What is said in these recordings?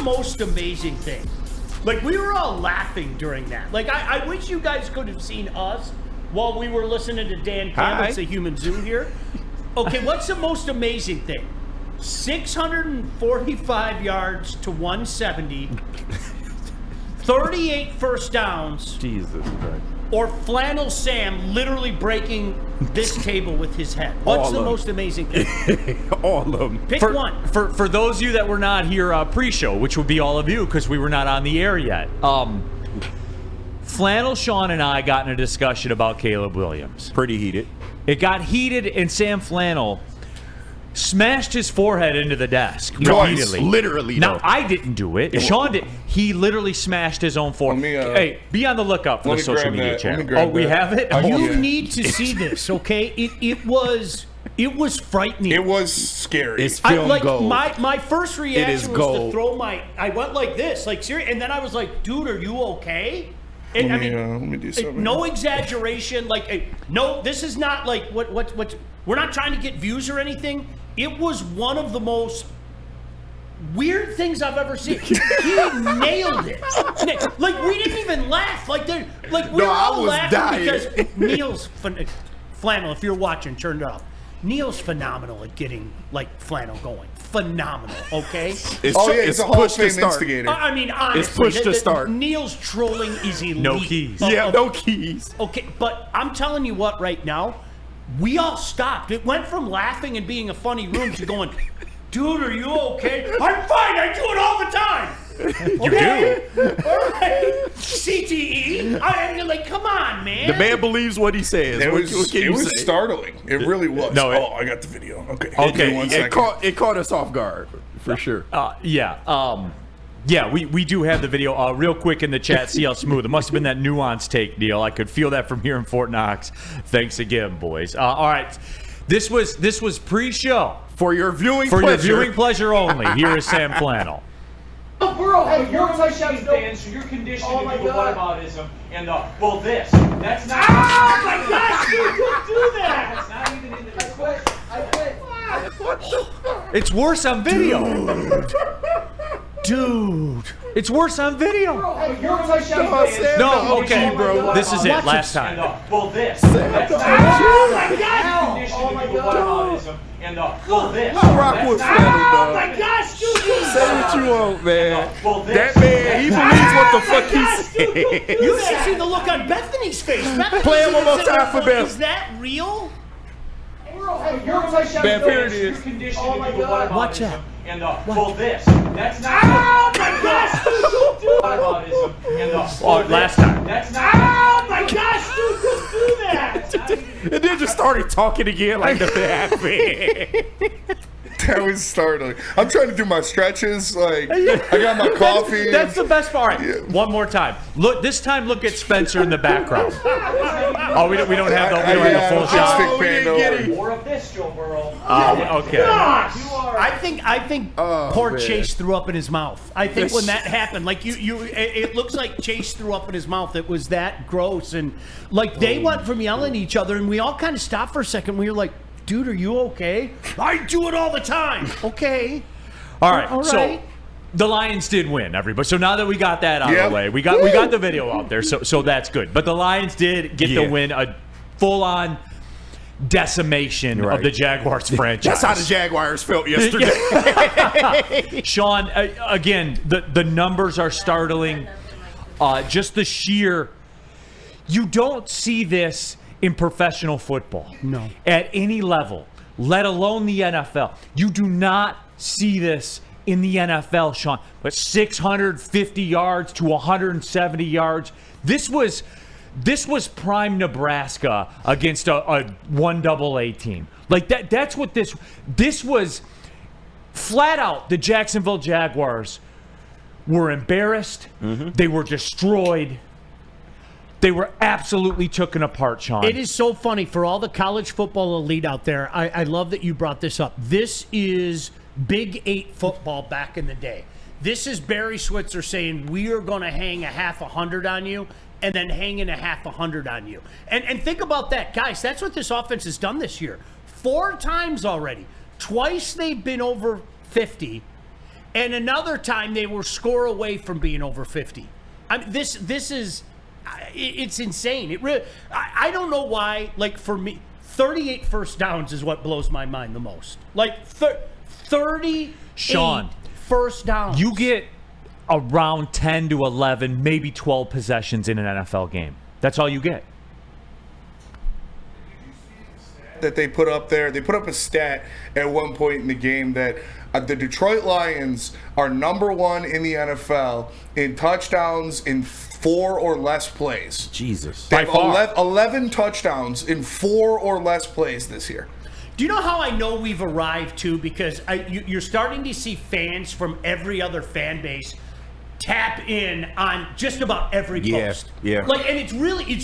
most amazing thing? Like, we were all laughing during that. Like, I wish you guys could have seen us while we were listening to Dan Campbell's The Human Zoo here. Okay, what's the most amazing thing? 645 yards to 170, 38 first downs. Jesus Christ. Or Flannel Sam literally breaking this table with his head. What's the most amazing thing? All of them. Pick one. For those of you that were not here pre-show, which would be all of you because we were not on the air yet, Flannel, Sean, and I got in a discussion about Caleb Williams. Pretty heated. It got heated, and Sam Flannel smashed his forehead into the desk Twice, literally. Now, I didn't do it. Sean did. He literally smashed his own forehead. Hey, be on the lookout for the social media channel. Oh, we have it? You need to see this, okay? It was frightening. It was scary. It's film gold. My first reaction was gold. to throw I went like this, like seriously, and then I was like, dude, are you okay? And, let me do something. No exaggeration. Like, no, this is not like what. We're not trying to get views or anything. It was one of the most weird things I've ever seen. He nailed it. Like, we didn't even laugh. Like we were all laughing dying. because Neal's Flannel. If you're watching, turn it off. Neal's phenomenal at getting Flannel going. Phenomenal. Okay. It's a Hall of Fame instigator. I mean, honestly, it's push to start. Neal's trolling is elite. No keys. No keys. Okay, but I'm telling you what, right now, we all stopped. It went from laughing and being a funny room to going, dude, are you okay? I'm fine. I do it all the time. You do? All right. CTE. I'm like, come on, man. The man believes what he says. It What was can you say? startling. It really was. No, I got the video. Okay. It caught us off guard for sure. Yeah, we do have the video. Real quick in the chat, see how smooth. It must have been that nuanced take, Neal. I could feel that from here in Fort Knox. Thanks again, boys. All right, this was pre-show For your viewing pleasure only. Here is Sam Flannel. Bro, hey, you're a touchdown fan, so you're conditioned to do the whataboutism and this. That's not. Oh my gosh, you could do that. That's not even in the. I quit. What the fuck? It's worse on video. Dude. It's worse on video. Bro, hey, you're a touchdown fan. No, okay, bro. This is it. Last time. This. That's not. Oh my god. Conditioned to do the whataboutism and this. Rock with Flannel, Oh dog. my gosh, dude. Say what you want, man. That man, he believes what the fuck he said. You should see the look on Bethany's face. Play it one more time for Beth. Is that real? Bro, hey, you're a touchdown Man, fan, here it so is. you're conditioned to do the whataboutism Watch that. and this. That's not. Oh my gosh, dude. Whataboutism and Last time. That's not. Oh my gosh, dude, don't do that. And then just started talking again like nothing happened. That was startling. I'm trying to do my stretches. Like, I got my coffee. That's the best part. All right, one more time. Look, this time look at Spencer in the background. Oh, we don't have the full shot. More of this, Joe Burrow. Okay. Gosh. I think poor man. Chase threw up in his mouth. I think when that happened, like it looks like Chase threw up in his mouth. It was that gross, and like they went from yelling at each other, and we all kind of stopped for a second. We were like, dude, are you okay? I do it all the time. Okay. All right. All right. So the Lions did win, everybody. So now that we got that out of the way, we got the video out there. So that's good. But the Lions did get the win, a full-on decimation of the Jaguars franchise. That's how the Jaguars felt yesterday. Sean, again, the numbers are startling. Just the sheer, you don't see this in professional football. No. At any level, let alone the NFL. You do not see this in the NFL, Sean. But 650 yards to 170 yards. This was prime Nebraska against a 1AA team. Like that's what this was. Flat out, the Jacksonville Jaguars were embarrassed. Mm-hmm. They were destroyed. They were absolutely taken apart, Sean. It is so funny for all the college football elite out there. I love that you brought this up. This is Big 8 football back in the day. This is Barry Switzer saying, we are going to hang a half 100 on you and then hanging a half 100 on you. And think about that. Guys, that's what this offense has done this year. 4 times already. Twice they've been over 50. and another time they were score away from being over 50. I mean, this is it's insane. It really, I don't know why. Like for me, 38 first downs is what blows my mind the most. Like 38 Sean, first downs. You get around 10 to 11, maybe 12 possessions in an NFL game. That's all you get. That they put up there. They put up a stat at one point in the game that the Detroit Lions are number 1 in the NFL in touchdowns in 4 or less plays. Jesus. They have 11 touchdowns in 4 or less plays this year. Do you know how I know we've arrived too? Because you're starting to see fans from every other fan base tap in on just about every post. Yeah. Like, and it's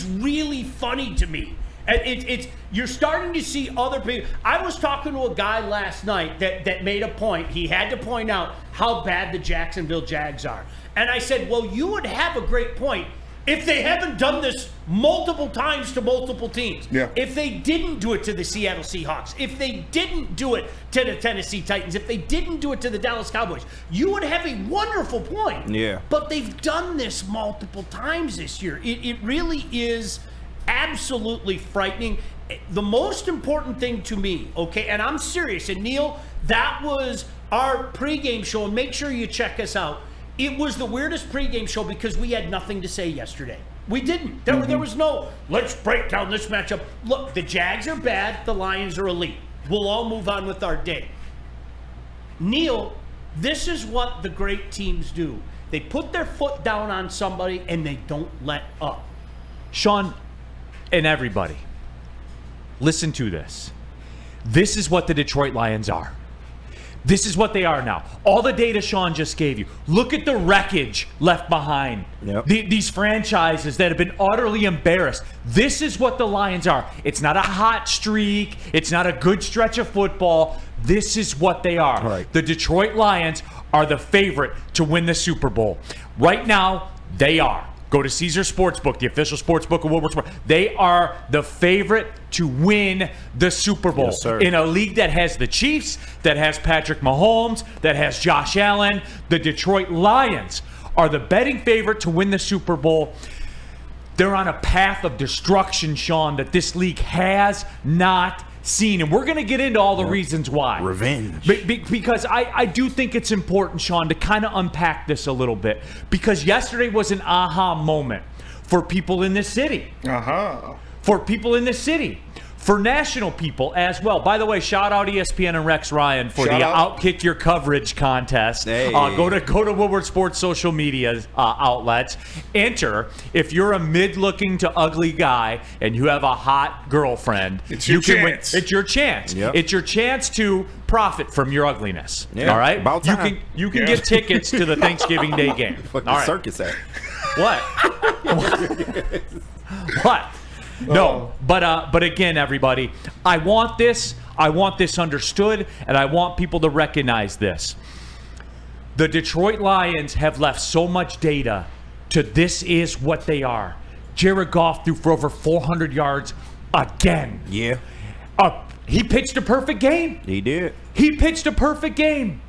really funny to me. And you're starting to see other people. I was talking to a guy last night that made a point. He had to point out how bad the Jacksonville Jags are. And I said, well, you would have a great point if they haven't done this multiple times to multiple teams. Yeah. If they didn't do it to the Seattle Seahawks, if they didn't do it to the Tennessee Titans, if they didn't do it to the Dallas Cowboys, you would have a wonderful point. Yeah. But they've done this multiple times this year. It really is absolutely frightening. The most important thing to me, okay, and I'm serious, and Neal, that was our pregame show, and make sure you check us out. It was the weirdest pregame show because we had nothing to say yesterday. We didn't. There was no, let's break down this matchup. Look, the Jags are bad, the Lions are elite. We'll all move on with our day. Neal, this is what the great teams do. They put their foot down on somebody and they don't let up. Sean, and everybody, listen to this. This is what the Detroit Lions are. This is what they are now. All the data Sean just gave you. Look at the wreckage left behind. Yep. These franchises that have been utterly embarrassed. This is what the Lions are. It's not a hot streak. It's not a good stretch of football. This is what they are. Right. The Detroit Lions are the favorite to win the Super Bowl. Right now, they are. Go to Caesar Sportsbook, the official sportsbook of Woodward Sport. They are the favorite to win the Super Bowl. Yes, sir. In a league that has the Chiefs, that has Patrick Mahomes, that has Josh Allen. The Detroit Lions are the betting favorite to win the Super Bowl. They're on a path of destruction, Sean, that this league has not seen. And we're going to get into all the reasons why. Revenge. Because I do think it's important, Sean, to kind of unpack this a little bit. Because yesterday was an aha moment for people in the city. For people in the city. For national people as well. By the way, shout out ESPN and Rex Ryan for Shout the out. Outkick Your Coverage contest. Hey. Go to Woodward Sports social media outlets. Enter. If you're a mid-looking to ugly guy and you have a hot girlfriend, It's your can win. chance. It's your chance. Yep. It's your chance to profit from your ugliness. Yeah, all right? about time. You can get tickets to the Thanksgiving Day game. Fucking All right. circus act. What? What? No, but again, everybody, I want this understood, and I want people to recognize this. The Detroit Lions have left so much data to this is what they are. Jared Goff threw for over 400 yards again. Yeah, He pitched a perfect game. he did. He pitched a perfect game.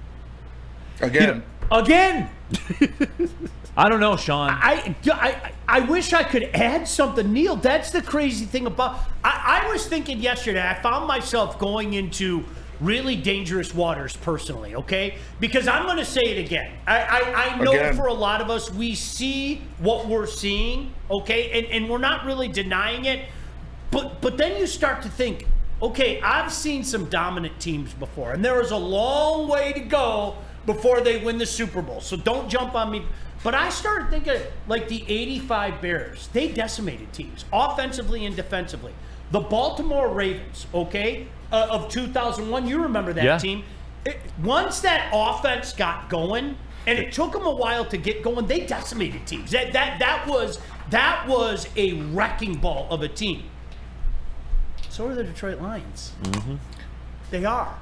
Again. Again. I don't know, Sean. I wish I could add something, Neal. That's the crazy thing about. I was thinking yesterday. I found myself going into really dangerous waters personally. Okay, because I'm going to say it again. I know Again. for a lot of us, we see what we're seeing. Okay, and we're not really denying it. But then you start to think, okay, I've seen some dominant teams before, and there is a long way to go before they win the Super Bowl. So don't jump on me. But I started thinking, like the 85 Bears, they decimated teams, offensively and defensively. The Baltimore Ravens, okay, of 2001, you remember that team. Once that offense got going, and it took them a while to get going, they decimated teams. That was a wrecking ball of a team. So are the Detroit Lions. Mm-hmm. They are.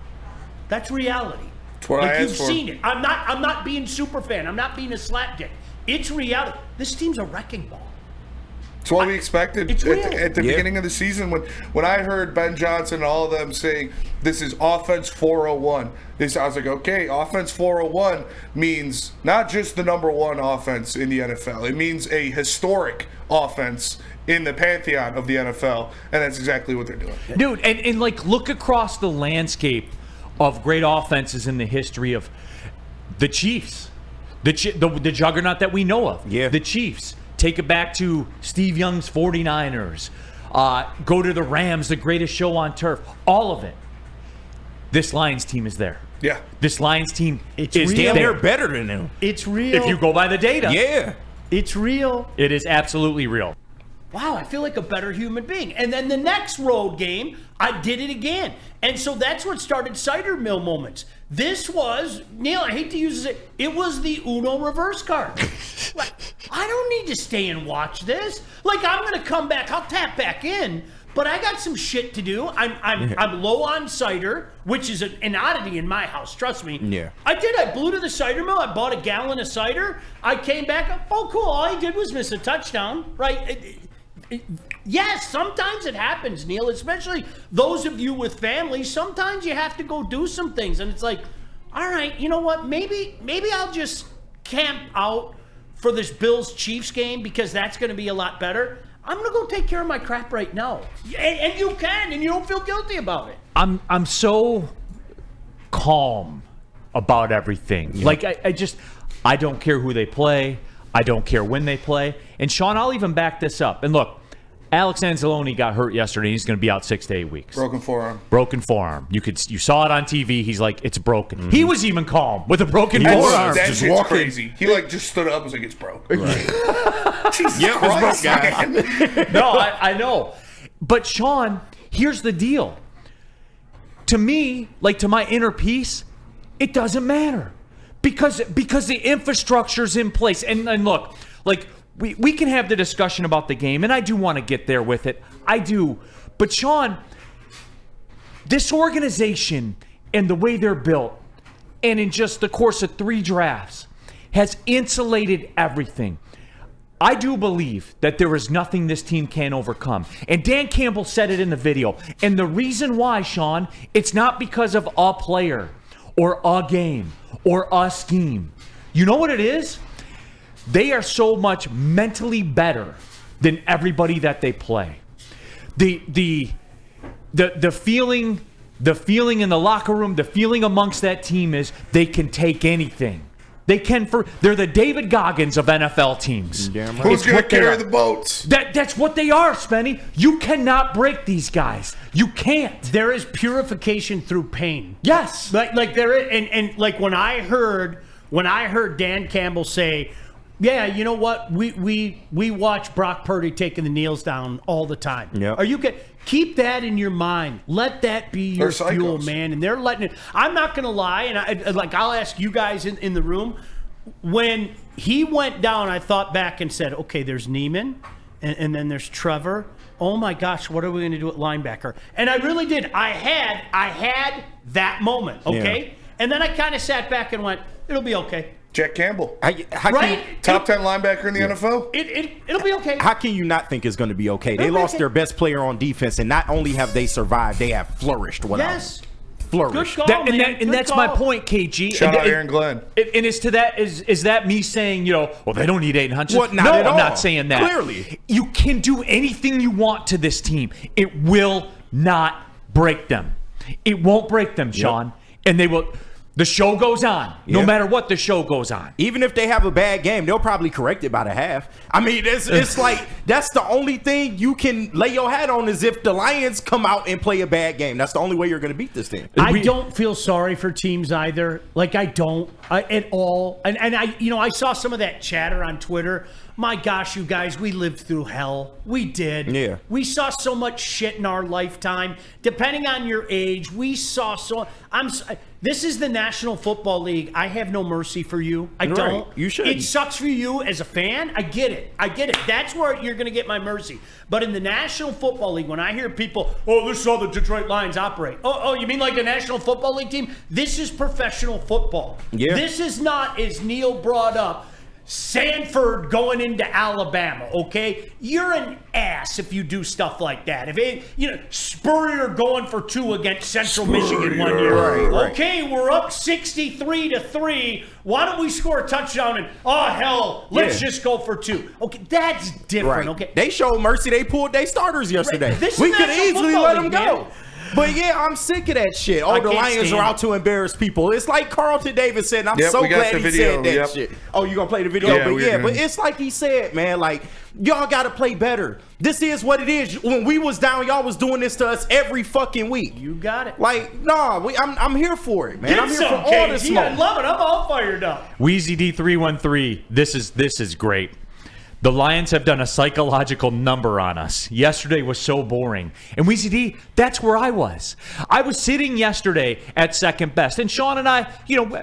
That's reality. That's what I Like, you've asked for. seen it. I'm not being super fan. I'm not being a slapdick. It's reality. This team's a wrecking ball. It's what we expected It's real. at the beginning of the season when I heard Ben Johnson and all of them saying this is offense 401. I was like, okay, offense 401 means not just the number one offense in the NFL. It means a historic offense in the pantheon of the NFL, and that's exactly what they're doing. Dude, and like look across the landscape of great offenses in the history of the Chiefs, the juggernaut that we know of. Yeah. The Chiefs. Take it back to Steve Young's 49ers. Go to the Rams, the greatest show on turf. All of it. This Lions team is there. Yeah. This Lions team is real. there. They're better than them. It's real. If you go by the data. Yeah. It's real. It is absolutely real. Wow, I feel like a better human being. And then the next road game, I did it again. And so that's what started cider mill moments. This was, Neal, I hate to use it, it was the Uno reverse card. I don't need to stay and watch this. Like, I'm going to come back, I'll tap back in, but I got some shit to do. I'm low on cider, which is an oddity in my house, trust me. Yeah. I blew to the cider mill, I bought a gallon of cider, I came back, oh cool, all he did was miss a touchdown, right? Yes, sometimes it happens, Neal, especially those of you with families. Sometimes you have to go do some things, and it's like, all right, you know what? Maybe I'll just camp out for this Bills-Chiefs game because that's going to be a lot better. I'm going to go take care of my crap right now. And you can, and you don't feel guilty about it. I'm so calm about everything. Yeah. Like, I don't care who they play. I don't care when they play. And Sean, I'll even back this up. And look, Alex Anzalone got hurt yesterday. He's going to be out 6 to 8 weeks. Broken forearm. Broken forearm. You saw it on TV. He's like, it's broken. Mm-hmm. He was even calm with a broken forearm. That just shit's walking. crazy. He just stood up and was like, it's broke. Right. Jesus Yep, Christ, it's broke, man. No, I know. But Sean, here's the deal. To me, like to my inner peace, it doesn't matter. Because the infrastructure's in place. And look, like we can have the discussion about the game, and I do want to get there with it. I do. But Sean, this organization and the way they're built, and in just the course of 3 drafts, has insulated everything. I do believe that there is nothing this team can't overcome. And Dan Campbell said it in the video. And the reason why, Sean, it's not because of a player or a game or a scheme. You know what it is? They are so much mentally better than everybody that they play. The feeling in the locker room, the feeling amongst that team is they can take anything. They're the David Goggins of NFL teams. Damn right. Who's going to carry the boats? That's what they are, Spenny. You cannot break these guys. You can't. There is purification through pain. Yes. Like there is, and like when I heard Dan Campbell say, yeah, you know what? We watch Brock Purdy taking the kneels down all the time. Yeah. Are you keep that in your mind? Let that be your They're fuel, psychos. man. And they're letting it. I'm not gonna lie, and I'll ask you guys in the room. When he went down, I thought back and said, okay, there's Neiman, and then there's Trevor. Oh my gosh, what are we going to do at linebacker? And I really did. I had that moment, okay? Yeah. And then I kind of sat back and went, it'll be okay. Jack Campbell. How Right? Top 10 linebacker in the NFL. It'll be okay. How can you not think it's going to be okay? They It'll be lost okay. their best player on defense, and not only have they survived, they have flourished without Yes. him. Flourished. Good call, man. And Good that's my call. point, KG. Shout and, out Aaron Glenn. And is that me saying, well, they don't need Aiden Hutchinson? What? Not no, at I'm all. not saying that. Clearly. You can do anything you want to this team. It will not break them. It won't break them, Sean. And they will. The show goes on. No Yeah. matter what, the show goes on. Even if they have a bad game, they'll probably correct it by the half. I mean, it's like that's the only thing you can lay your hat on is if the Lions come out and play a bad game. That's the only way you're going to beat this team. I don't feel sorry for teams either. Like I don't at all. And I saw some of that chatter on Twitter. My gosh, you guys, we lived through hell. We did. Yeah. We saw so much shit in our lifetime. Depending on your age, we saw so. This is the National Football League. I have no mercy for you. I Right. don't. You should. It sucks for you as a fan. I get it. That's where you're going to get my mercy. But in the National Football League, when I hear people, this is how the Detroit Lions operate. Oh, you mean like the National Football League team? This is professional football. Yeah. This is not, as Neal brought up, Sanford going into Alabama, okay? You're an ass if you do stuff like that. If it, Spurrier going for 2 against Central Michigan one year. Right. Okay, we're up 63-3. Why don't we score a touchdown and hell, let's just go for 2. Okay, that's different. Right. Okay, They showed mercy. They pulled their starters yesterday. Right. This We is could National easily Football let them League, go. man. But yeah, I'm sick of that shit. I The can't Lions stand are out to embarrass people. It's like Carlton Davis said, and I'm Yep, so we got glad the he video, said that yep. shit. Oh, you gonna play the video? Yeah, but it's like he said, man, like, y'all gotta play better. This is what it is. When we was down, y'all was doing this to us every fucking week. you got it. Like, nah, I'm here for it, man. Get I'm here some, for all the KG. I smoke. love it. I'm all fired up. Wheezy D313, this is great. The Lions have done a psychological number on us. Yesterday was so boring. And Wheezy D, that's where I was. I was sitting yesterday at second best. And Sean and I,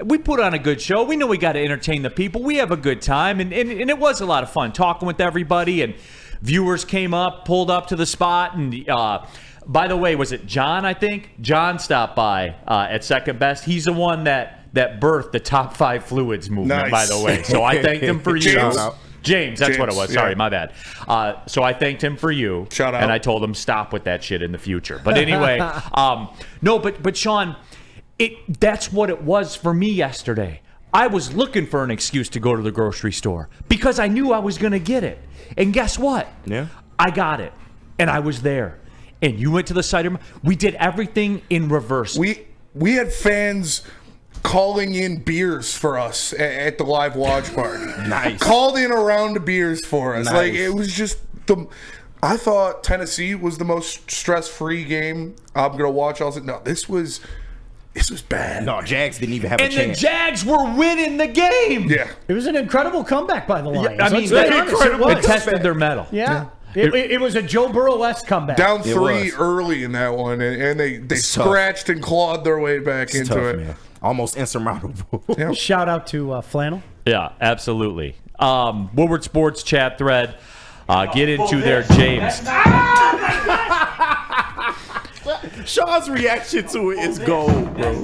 we put on a good show. We know we got to entertain the people. We have a good time. And it was a lot of fun talking with everybody. And viewers came up, pulled up to the spot. And by the way, was it John, I think? John stopped by at second best. He's the one that birthed the top 5 fluids movement, Nice. by the way. So I thanked him for you. James. James, that's what it James, was. Sorry, yeah. my bad. So I thanked him for you. Shout out. And I told him stop with that shit in the future. But anyway, no, but Sean, that's what it was for me yesterday. I was looking for an excuse to go to the grocery store because I knew I was going to get it. And guess what? Yeah. I got it. And I was there. And you went to the cider. We did everything in reverse. We had fans calling in beers for us at the live watch party. Nice. Called in a round of beers for us. Nice. Like, it was just I thought Tennessee was the most stress-free game I'm gonna watch. I was like, no, this was bad. No, Jags didn't even have a and the chance. Jags were winning the game. Yeah. It was an incredible comeback by the Lions. I mean, Let's be honest, it was. it tested their mettle. Yeah. It was a Joe Burrow-esque comeback. Down It 3 was. early in that one, and they It's tough. scratched and clawed their way back It's into tough, it. man. Almost insurmountable. Yeah. Shout out to Flannel. Yeah, absolutely. Woodward Sports chat thread. Get into there, James. Sean's reaction to it is gold, bro.